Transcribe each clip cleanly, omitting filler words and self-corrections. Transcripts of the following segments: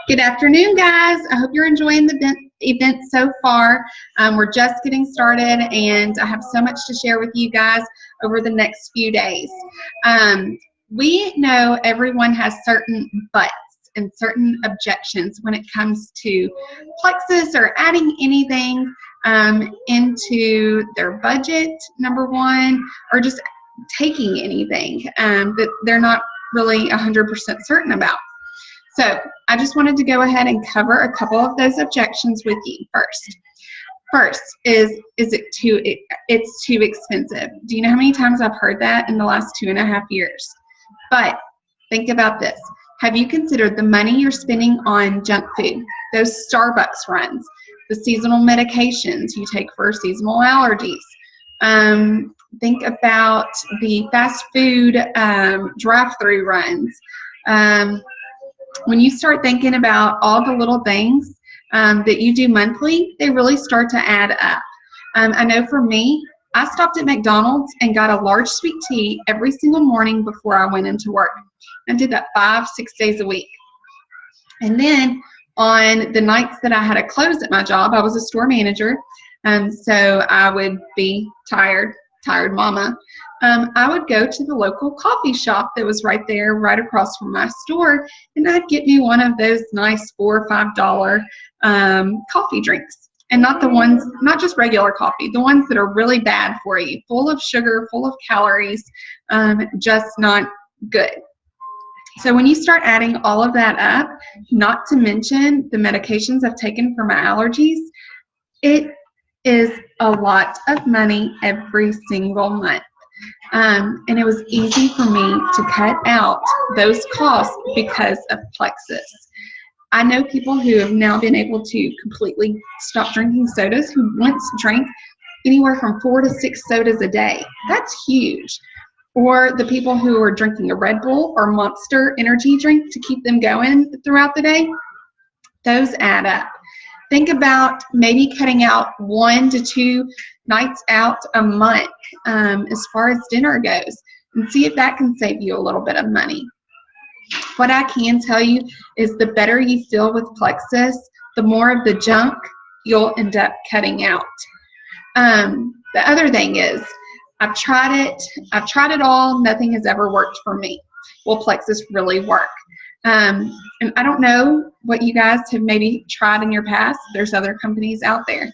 Good afternoon, guys. I hope you're enjoying the event so far. We're just getting started, and I have so much to share with you guys over the next few days. We know everyone has certain buts and certain objections when it comes to Plexus or adding anything into their budget, number one, or just taking anything that they're not really 100% certain about. So I just wanted to go ahead and cover a couple of those objections with you first. First is it's too expensive. Do you know how many times I've heard that in the last 2.5 years? But think about this. Have you considered the money you're spending on junk food, those Starbucks runs, the seasonal medications you take for seasonal allergies? Think about the fast food drive-through runs. When you start thinking about all the little things that you do monthly, they really start to add up. I know for me, I stopped at McDonald's and got a large sweet tea every single morning before I went into work. I did that 5-6 days a week. And then on the nights that I had to close at my job, I was a store manager, so I would be tired mama. I would go to the local coffee shop that was right there, right across from my store, and I'd get me one of those nice $4 or $5 coffee drinks. And not just regular coffee, the ones that are really bad for you, full of sugar, full of calories, just not good. So when you start adding all of that up, not to mention the medications I've taken for my allergies, it is a lot of money every single month. And it was easy for me to cut out those costs because of Plexus. I know people who have now been able to completely stop drinking sodas who once drank anywhere from 4 to 6 sodas a day. That's huge. Or the people who are drinking a Red Bull or Monster energy drink to keep them going throughout the day. Those add up. Think about maybe cutting out 1 to 2 nights out a month as far as dinner goes, and see if that can save you a little bit of money. What I can tell you is the better you feel with Plexus, the more of the junk you'll end up cutting out. The other thing is, I've tried it all, nothing has ever worked for me. Will Plexus really work? And I don't know what you guys have maybe tried in your past. There's other companies out there.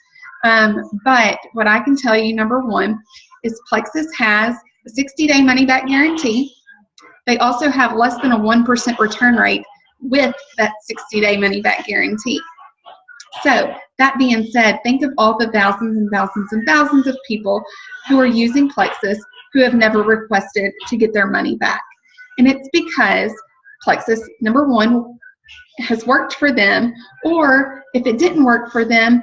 But what I can tell you, number one, is Plexus has a 60-day money-back guarantee. They also have less than a 1% return rate with that 60-day money-back guarantee. So that being said, think of all the thousands and thousands and thousands of people who are using Plexus who have never requested to get their money back. And it's because Plexus, number one, has worked for them, or if it didn't work for them,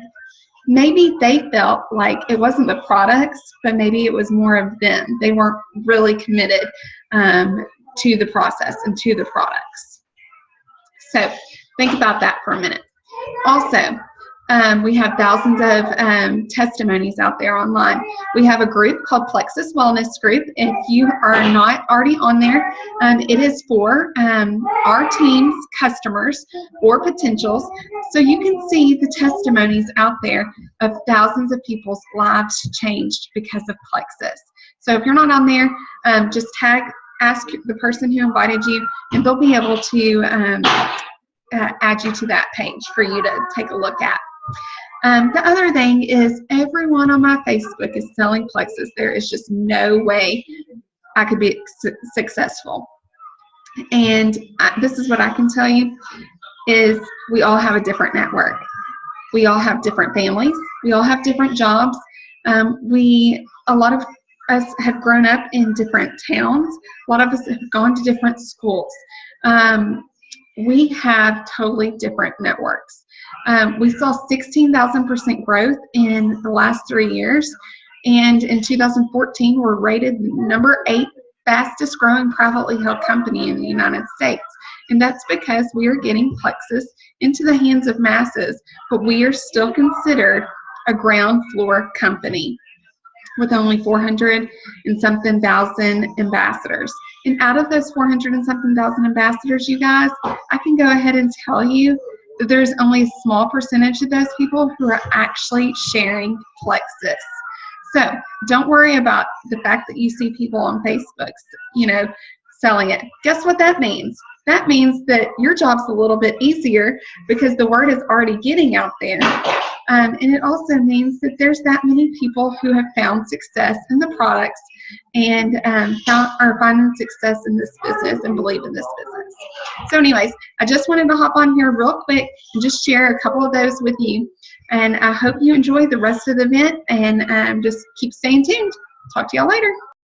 maybe they felt like it wasn't the products, but maybe it was more of them. They weren't really committed to the process and to the products. So think about that for a minute. Also, we have thousands of testimonies out there online. We have a group called Plexus Wellness Group. If you are not already on there, it is for our team's customers or potentials. So you can see the testimonies out there of thousands of people's lives changed because of Plexus. So if you're not on there, just ask the person who invited you, and they'll be able to add you to that page for you to take a look at. The other thing is, everyone on my Facebook is selling Plexus. There is just no way I could be successful. And this is what I can tell you, is we all have a different network. We all have different families. We all have different jobs. A lot of us have grown up in different towns. A lot of us have gone to different schools. We have totally different networks. We saw 16,000% growth in the last 3 years, and in 2014 we're rated number 8 fastest growing privately held company in the United States. And that's because we are getting Plexus into the hands of masses, but we are still considered a ground floor company with only 400 and something thousand ambassadors. And out of those 400 and something thousand ambassadors, you guys, I can go ahead and tell you that there's only a small percentage of those people who are actually sharing Plexus. So don't worry about the fact that you see people on Facebook, selling it. Guess what that means? That means that your job's a little bit easier because the word is already getting out there. And it also means that there's that many people who have found success in the products and are finding success in this business and believe in this business. So anyways, I just wanted to hop on here real quick and just share a couple of those with you. And I hope you enjoy the rest of the event and just keep staying tuned. Talk to y'all later.